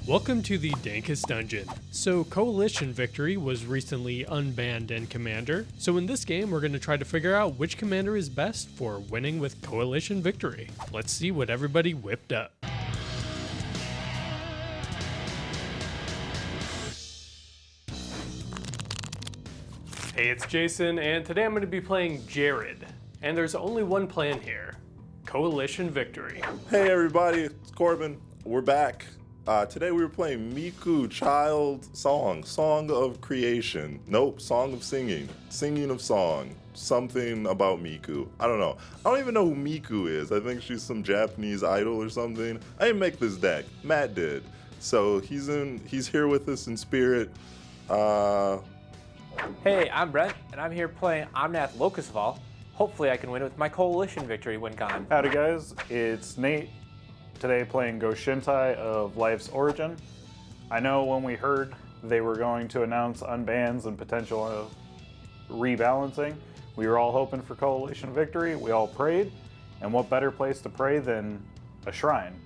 Welcome to the Dankest Dungeon. So Coalition Victory was recently unbanned in Commander, so in this game we're going to try to figure out which commander is best for winning with Coalition Victory. Let's see what everybody whipped up. Hey, it's Jason, and today I'm going to be playing Jared. And there's only one plan here, Coalition Victory. Hey everybody, it's Corbin. We're back. Today we were playing Miku Child Song of Creation. Nope, Song of Singing of Song. Something about Miku. I don't know. I don't even know who Miku is. I think she's some Japanese idol or something. I didn't make this deck. Matt did. So he's here with us in spirit. Hey, I'm Brent, and I'm here playing Omnath, Locus of All. Hopefully I can win with my Coalition Victory when gone. Howdy guys, it's Nate. Today playing Go-Shintai of Life's Origin. I know when we heard they were going to announce unbans and potential rebalancing, we were all hoping for Coalition Victory. We all prayed, and what better place to pray than a shrine?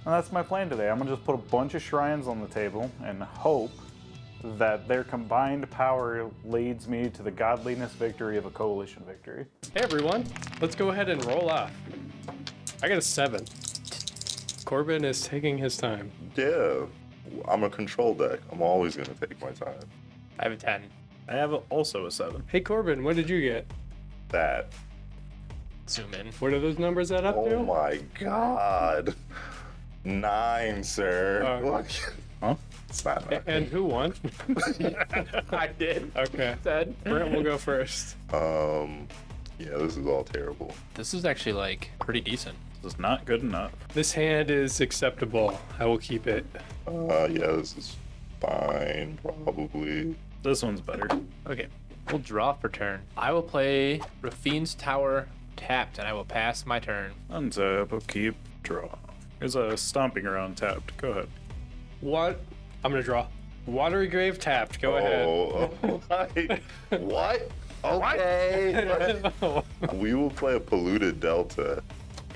And that's my plan today. I'm gonna just put a bunch of shrines on the table and hope that their combined power leads me to the godliness victory of a Coalition Victory. Hey everyone, let's go ahead and roll off. I got a 7. Corbin is taking his time. Yeah, I'm a control deck. I'm always gonna take my time. I have a 10. I have also a 7. Hey Corbin, what did you get? That. Zoom in. What are those numbers add up to? Oh my god. 9, sir. Oh. Huh? It's not 9. And who won? I did. Okay. Said. Brent will go first. Yeah, this is all terrible. This is actually like pretty decent. This is not good enough. This hand is acceptable. I will keep it. Yeah, this is fine, probably. This one's better. Okay, we'll draw for turn. I will play Rafine's Tower tapped, and I will pass my turn. Untap, upkeep, draw. Here's a stomping around tapped. Go ahead. What? I'm gonna draw. Watery Grave tapped. Go ahead. What? Okay. We will play a Polluted Delta,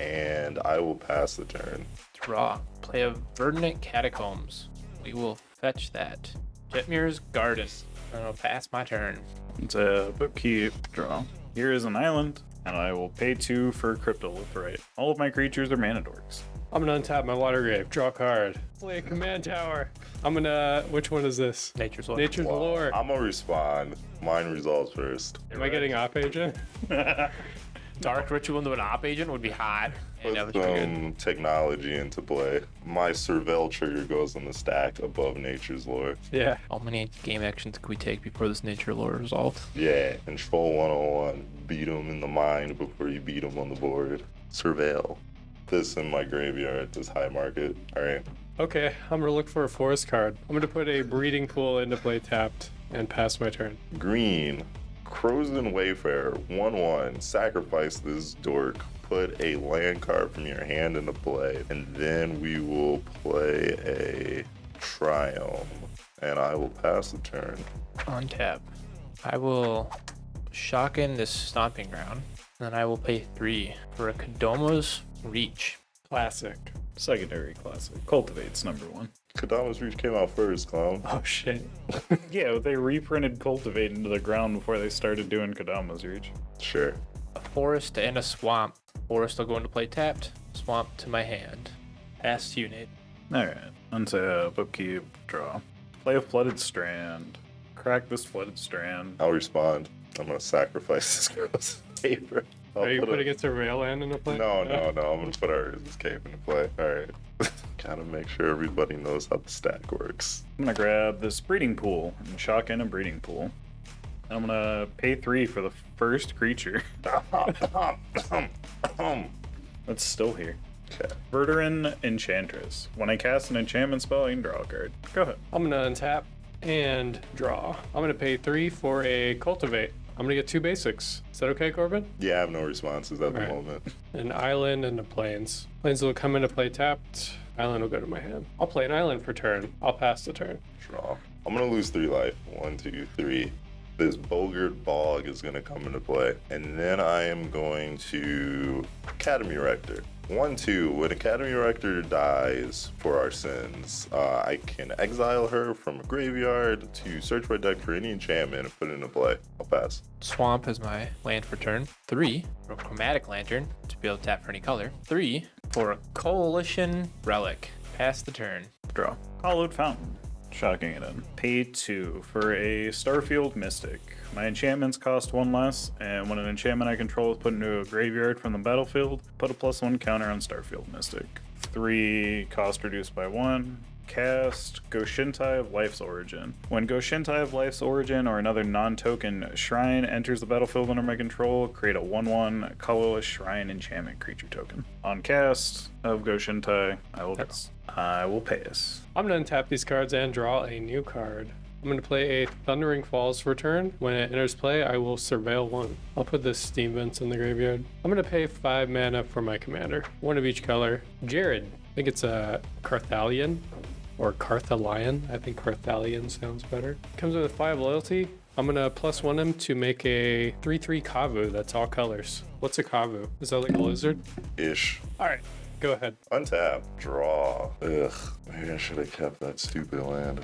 and I will pass the turn. Draw. Play a Verdant Catacombs. We will fetch that. Jetmir's Garden. And I'll pass my turn. Untap, upkeep, draw. Here is an island, and I will pay 2 for Cryptolitherite. All of my creatures are mana dorks. I'm gonna untap my Water Grave. Draw a card. Play a Command Tower. I'm gonna. Which one is this? Nature's Lore. Nature's Lore. I'm gonna respond. Mine resolves first. Am I getting Op Agent? Dark Ritual into an Op Agent would be hot. And that Put was pretty good. some technology into play. My Surveil trigger goes on the stack above Nature's Lore. Yeah. How many game actions could we take before this Nature Lore resolved? Yeah, control 101. Beat them in the mind before you beat them on the board. Surveil. This in my graveyard, this high market. All right. Okay, I'm gonna look for a forest card. I'm gonna put a breeding pool into play tapped and pass my turn. Green. Crozen Wayfarer. 1/1. Sacrifice this dork. Put a land card from your hand into play. And then we will play a Triumph. And I will pass the turn. Untap. I will shock in this Stomping Ground. Then I will pay 3 for a Kodoma's Reach. Classic. Secondary classic. Cultivate's number 1. Kodama's Reach came out first, clown. Oh shit. Yeah, they reprinted Cultivate into the ground before they started doing Kodama's Reach. Sure. A Forest and a Swamp. Forest will go into play tapped. Swamp to my hand. Pass to you, Nate. Alright. Untap, upkeep, draw. Play a Flooded Strand. Crack this Flooded Strand. I'll respond. I'm gonna sacrifice this girl's paper. Are you putting it to rail land into play? No. I'm gonna put Urza's Cave into play. Alright. Gotta make sure everybody knows how the stack works. I'm gonna grab this Breeding Pool and shock in a Breeding Pool. I'm gonna pay 3 for the first creature that's still here. Okay. Verduran Enchantress. When I cast an enchantment spell, I can draw a card. Go ahead. I'm gonna untap and draw. I'm gonna pay 3 for a cultivate. I'm gonna get 2 basics. Is that okay, Corbin? Yeah, I have no responses at the Alright. moment. An island and a plains. Plains will come into play tapped. Island will go to my hand. I'll play an island for turn. I'll pass the turn. Draw. I'm gonna lose 3 life. 1, 2, 3. This Bogart Bog is gonna come into play. And then I am going to Academy Rector. 1-2. When Academy Rector dies for our sins, I can exile her from a graveyard to search my deck for any enchantment and put it into play. I'll pass. Swamp is my land for turn. 3 for a Chromatic Lantern to be able to tap for any color. 3 for a Coalition Relic. Pass the turn. Draw. Hollowed Fountain. Shocking it in. Pay 2 for a Starfield Mystic. My enchantments cost 1 less, and when an enchantment I control is put into a graveyard from the battlefield, put a +1 counter on Starfield Mystic. 3 cost reduced by 1. Cast Go-Shintai of Life's Origin. When Go-Shintai of Life's Origin or another non-token shrine enters the battlefield under my control, create a 1/1 colorless shrine enchantment creature token. On cast of Go-Shintai, I will pass. I'm going to untap these cards and draw a new card. I'm going to play a Thundering Falls for turn. When it enters play, I will surveil 1. I'll put this Steam Vents in the graveyard. I'm going to pay 5 mana for my commander, 1 of each color. Jared, I think it's a Carthalion. Or Carthalion. I think Carthalion sounds better. Comes with 5 loyalty. I'm gonna +1 him to make a 3/3 Kavu that's all colors. What's a Kavu? Is that like a lizard? Ish. Alright, go ahead. Untap. Draw. Ugh. Maybe I should have kept that stupid land.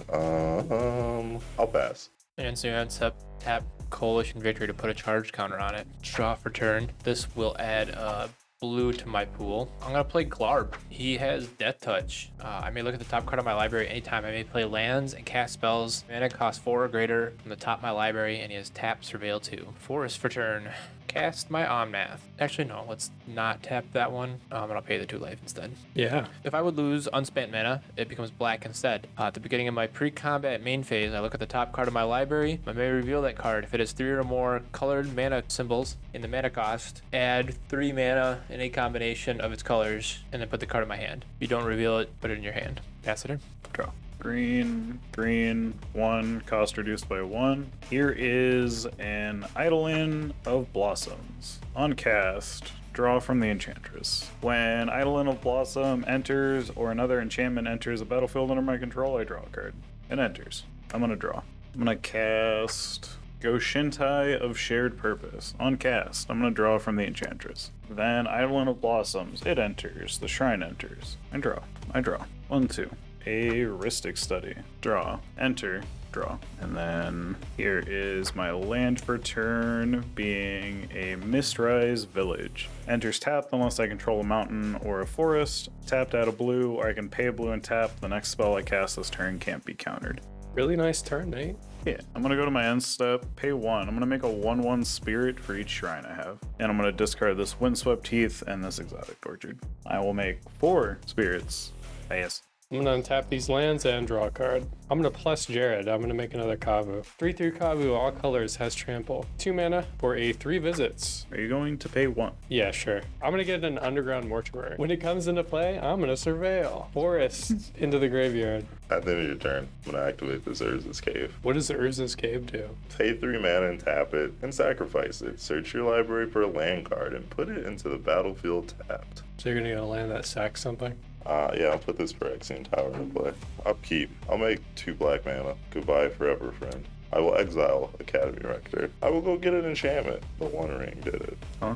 I'll pass. And so you tap Coalition Victory to put a charge counter on it. Draw for turn. This will add a blue to my pool. I'm gonna play Glarb. He has Death Touch. I may look at the top card of my library anytime. I may play lands and cast spells. Mana cost 4 or greater from the top of my library, and he has tap Surveil 2. Forest for turn. Cast my Omnath. Actually, no, let's not tap that one. And I'll pay the 2 life instead. Yeah. If I would lose unspent mana, it becomes black instead. At the beginning of my pre-combat main phase, I look at the top card of my library. I may reveal that card. If it has 3 or more colored mana symbols in the mana cost, add 3 mana in a combination of its colors, and then put the card in my hand. If you don't reveal it, put it in your hand. Pass it in. Draw. Green, 1, cost reduced by 1. Here is an Eidolon of Blossoms. On cast, draw from the Enchantress. When Eidolon of Blossom enters or another enchantment enters a battlefield under my control, I draw a card. It enters. I'm gonna draw. I'm gonna cast Go-Shintai of Shared Purpose. On cast, I'm gonna draw from the Enchantress. Then Eidolon of Blossoms. It enters. The shrine enters. I draw. 1, 2. A Rhystic Study. Draw. Enter. Draw. And then here is my land for turn being a Mistrise Village. Enters tapped unless I control a mountain or a forest. Tapped out a blue, or I can pay a blue and tap. The next spell I cast this turn can't be countered. Really nice turn, Nate. Yeah, I'm gonna go to my end step, pay 1. I'm gonna make a 1/1 spirit for each shrine I have. And I'm gonna discard this Windswept Heath and this Exotic Orchard. I will make 4 spirits. Pass. I'm gonna untap these lands and draw a card. I'm gonna plus Jared. I'm gonna make another Kavu. 3/3 Kavu, all colors, has trample. 2 mana for a 3 visits. Are you going to pay 1? Yeah, sure. I'm gonna get an Underground Mortuary. When it comes into play, I'm gonna surveil. Forest into the graveyard. At the end of your turn, I'm gonna activate this Urza's Cave. What does the Urza's Cave do? Pay 3 mana and tap it, and sacrifice it. Search your library for a land card and put it into the battlefield tapped. So you're gonna get a land that sacks something? Yeah, I'll put this Phyrexian Tower into play. Upkeep. I'll make 2 black mana. Goodbye forever, friend. I will exile Academy Rector. I will go get an enchantment. The One Ring did it. Huh?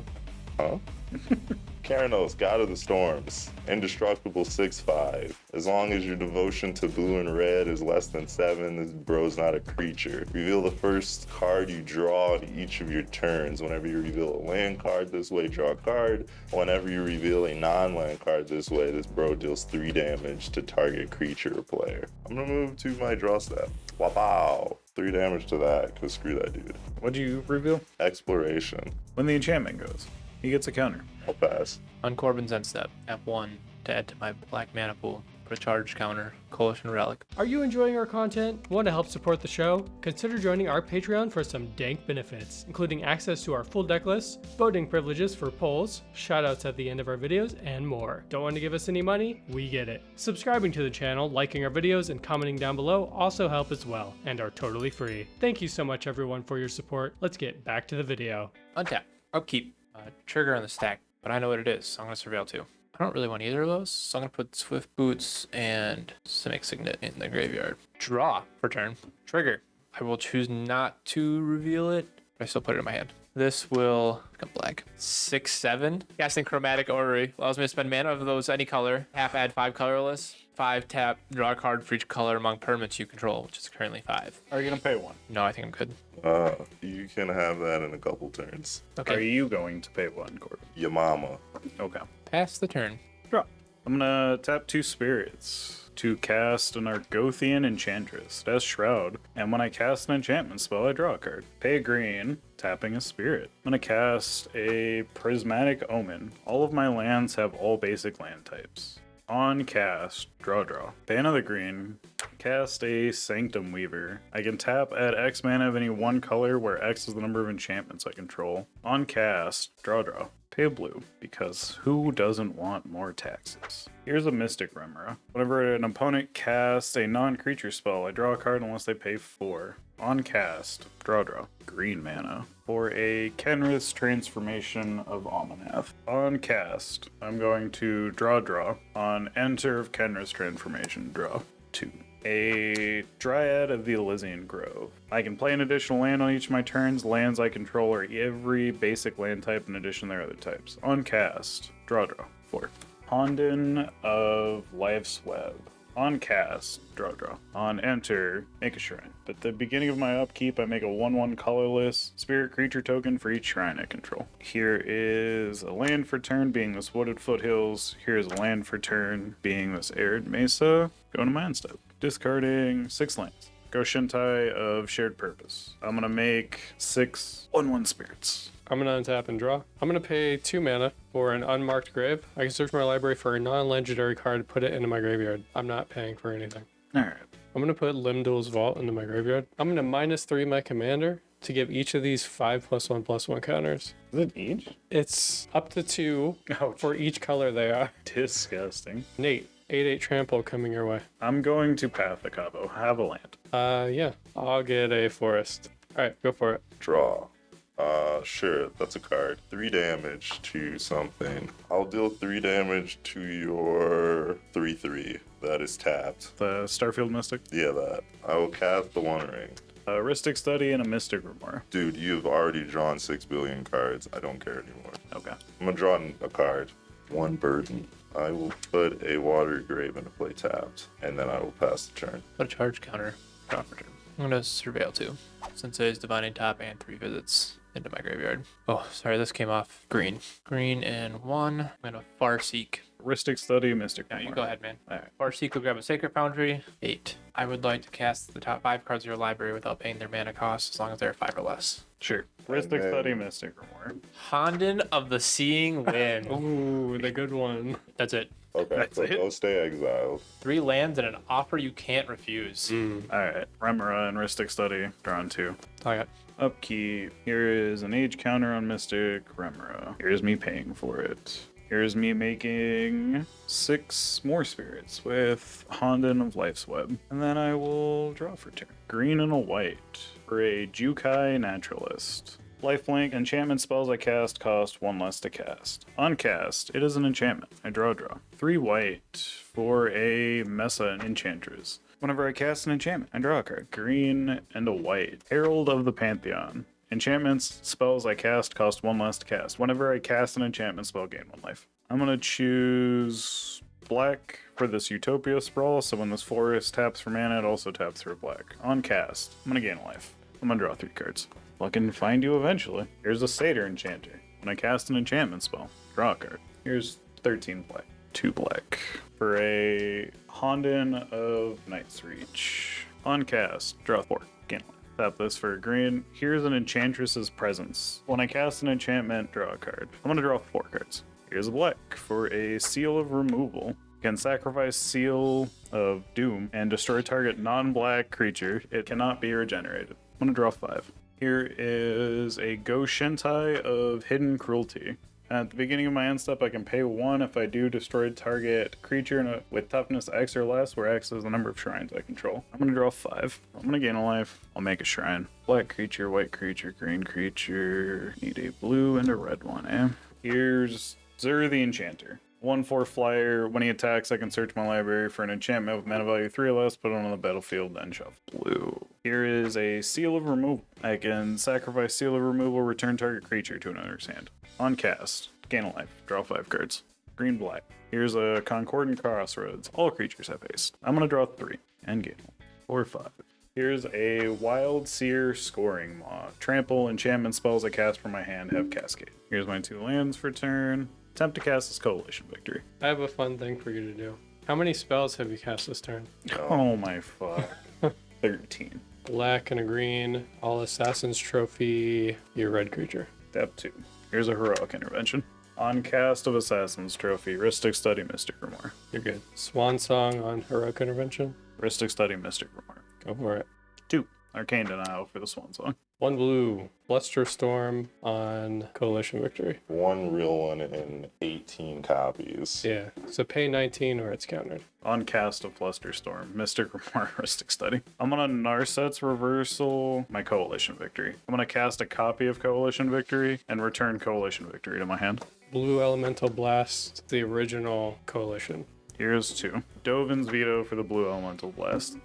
Karanos, God of the Storms. Indestructible 6/5. As long as your devotion to blue and red is less than 7, this bro's not a creature. Reveal the first card you draw on each of your turns. Whenever you reveal a land card this way, draw a card. Whenever you reveal a non-land card this way, this bro deals 3 damage to target creature or player. I'm gonna move to my draw step. Wow. 3 damage to that, because screw that dude. What'd you reveal? Exploration. When the enchantment goes, he gets a counter. I'll pass. On Corbin's end step, F1 to add to my black mana pool. Put a charge counter, Coalition Relic. Are you enjoying our content? Want to help support the show? Consider joining our Patreon for some dank benefits, including access to our full deck list, voting privileges for polls, shoutouts at the end of our videos, and more. Don't want to give us any money? We get it. Subscribing to the channel, liking our videos, and commenting down below also help as well, and are totally free. Thank you so much everyone for your support. Let's get back to the video. Untap. Upkeep. Trigger on the stack, but I know what it is, so I'm going to Surveil 2. I don't really want either of those, so I'm going to put Swift Boots and Simic Signet in the graveyard. Draw for turn. Trigger. I will choose not to reveal it, but I still put it in my hand. This will become black. 6, 7. Casting Chromatic Orrery allows me to spend mana of those any color. Tap, add 5 colorless. 5 tap, draw a card for each color among permanents you control, which is currently 5. Are you gonna pay 1? No, I think I'm good. You can have that in a couple turns. Okay. Are you going to pay 1, Corbin? Your mama. Okay. Pass the turn. Draw. I'm gonna tap 2 spirits to cast an Argothian Enchantress. That's Shroud. And when I cast an enchantment spell, I draw a card. Pay a green, tapping a spirit. I'm gonna cast a Prismatic Omen. All of my lands have all basic land types. On cast, draw. Pay another green, cast a Sanctum Weaver. I can tap, add X mana of any one color where X is the number of enchantments I control. On cast, draw. Pay a blue, because who doesn't want more taxes? Here's a Mystic Remora. Whenever an opponent casts a non-creature spell, I draw a card unless they pay 4. On cast, draw. Green mana for a Kenrith's Transformation of Omnath. On cast, I'm going to draw. On enter of Kenrith's Transformation, draw 2. A Dryad of the Elysian Grove. I can play an additional land on each of my turns. Lands I control are every basic land type in addition to their other types. On cast, draw. 4. Honden of Life's Web. On cast, draw. On enter, make a shrine. At the beginning of my upkeep, I make a 1/1 colorless spirit creature token for each shrine I control. Here is a land for turn, being this Wooded Foothills. Here's a land for turn, being this Arid Mesa. Going to my end step. Discarding 6 lands. Go-Shintai of Shared Purpose. I'm going to make 6 1/1 spirits. I'm gonna untap and draw. I'm gonna pay 2 mana for an unmarked grave. I can search my library for a non-legendary card, put it into my graveyard. I'm not paying for anything. Alright. I'm gonna put Limdol's Vault into my graveyard. I'm gonna -3 my commander to give each of these 5+1/+1 counters. Is it each? It's up to 2 Ouch. for each color they are. Disgusting. Nate, 8/8 trample coming your way. I'm going to Path the Cabo. Have a land. Yeah, I'll get a forest. All right, go for it. Draw. Sure, that's a card. 3 damage to something. I'll deal 3 damage to your 3/3. That is tapped. The Starfield Mystic. Yeah, that. I will cast the One Ring. A Ristic Study and a Mystic Remora. Dude, you've already drawn 6 billion cards. I don't care anymore. Okay. I'm gonna draw a card. 1 burden. I will put a Water Grave into play tapped, and then I will pass the turn. Put a charge counter. Draw for turn. I'm gonna Surveil 2. Since it is Divining Top and 3 visits into my graveyard. Oh, sorry, this came off green. Green and 1. I'm gonna Farseek. Ristic Study, Mystic Yeah, Remora. you go ahead, man. Alright. Farseek will grab a Sacred Foundry. 8. I would like to cast the top 5 cards of your library without paying their mana cost, as long as they're 5 or less. Sure. Ristic then- Study, Mystic Remora. Honden of the Seeing Wind. Ooh, the good one. That's it. Okay, That's so it? go stay exiled. 3 lands and an offer you can't refuse. Alright. Remora and Ristic Study. Drawn 2. That's all I got. Upkeep. Here is an age counter on Mystic Remora. Here's me paying for it. Here's me making 6 more spirits with Honden of Life's Web. And then I will draw for turn. Green and a white for a Jukai Naturalist. Lifelink enchantment spells I cast cost 1 less to cast. On cast, it is an enchantment. I draw. 3 white for a Mesa Enchantress. Whenever I cast an enchantment, I draw a card. Green and a white. Herald of the Pantheon. Enchantments spells I cast cost 1 less to cast. Whenever I cast an enchantment spell, gain 1 life. I'm gonna choose black for this Utopia Sprawl, so when this forest taps for mana, it also taps for black. On cast, I'm gonna gain a life. I'm gonna draw 3 cards. Luck and find you eventually. Here's a Satyr Enchanter. When I cast an enchantment spell, draw a card. Here's 13 black. 2 black. For a Honden of Night's Reach. On cast, draw 4. Gain 1. Tap this for a green. Here's an Enchantress's Presence. When I cast an enchantment, draw a card. I'm gonna draw 4 cards. Here's a black for a Seal of Removal. You can sacrifice Seal of Doom and destroy target non-black creature. It cannot be regenerated. I'm gonna draw 5. Here is a Go-Shintai of Hidden Cruelty. At the beginning of my end step, I can pay 1 if I do destroy target creature with toughness X or less, where X is the number of shrines I control. I'm going to draw 5. I'm going to gain a life. I'll make a shrine. Black creature, white creature, green creature. Need a blue and a red one, eh? Here's Zur the Enchanter. 1/4 flyer. When he attacks, I can search my library for an enchantment with mana value 3 or less, put it on the battlefield, then shuffle. Blue. Here is a Seal of Removal. I can sacrifice Seal of Removal, return target creature to another's hand. On cast, gain a life, draw 5 cards. Green black. Here's a Concordant Crossroads. All creatures have haste. I'm gonna draw 3 and gain 1 or 5. Here's a Wild Seer Scoring Maw. Trample enchantment spells I cast from my hand have Cascade. Here's my 2 lands for turn. Attempt to cast this Coalition Victory. I have a fun thing for you to do. How many spells have you cast this turn? Oh my fuck. 13. Black and a green, all Assassin's Trophy, your red creature. Step 2. Here's a Heroic Intervention. On cast of Assassin's Trophy, Rhystic Study, Mystic Grimoire. You're good. Swan Song on Heroic Intervention. Rhystic Study, Mystic Grimoire. Go for it. 2. Arcane Denial for the Swan Song. 1 blue, Bluster Storm on Coalition Victory. 1 real one and 18 copies. Yeah, so pay 19 or it's countered. On cast of Flusterstorm, Mystic Grimoire, Rhystic Study. I'm gonna Narset's Reversal my Coalition Victory. I'm gonna cast a copy of Coalition Victory and return Coalition Victory to my hand. Blue Elemental Blast, the original Coalition. Here's 2. Dovin's Veto for the Blue Elemental Blast.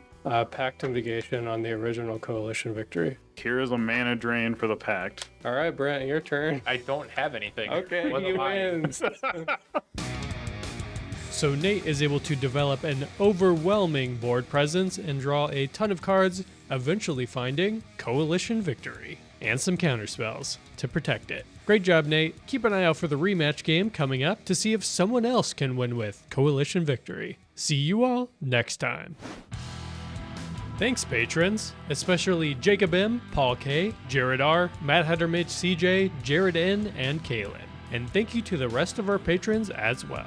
Pact Negation on the original Coalition Victory. Here is a Mana Drain for the Pact. All right, Brent, your turn. I don't have anything. Okay, What he am I? wins. So Nate is able to develop an overwhelming board presence and draw a ton of cards, eventually finding Coalition Victory and some counterspells to protect it. Great job, Nate. Keep an eye out for the rematch game coming up to see if someone else can win with Coalition Victory. See you all next time. Thanks, patrons, especially Jacob M., Paul K., Jared R., Matt Hatter Mitch CJ, Jared N., and Kaylin. And thank you to the rest of our patrons as well.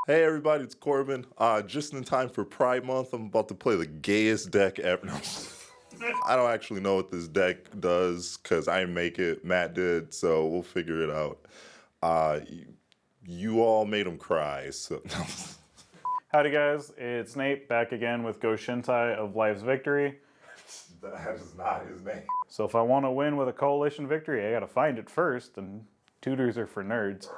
Hey everybody, it's Corbin. Just in time for Pride Month, I'm about to play the gayest deck ever. No. I don't actually know what this deck does because I didn't make it. Matt did, so we'll figure it out. You all made him cry, so. Howdy guys, it's Nate back again with Go-Shintai of Life's Victory. That is not his name. So if I want to win with a Coalition Victory, I gotta find it first, and tutors are for nerds.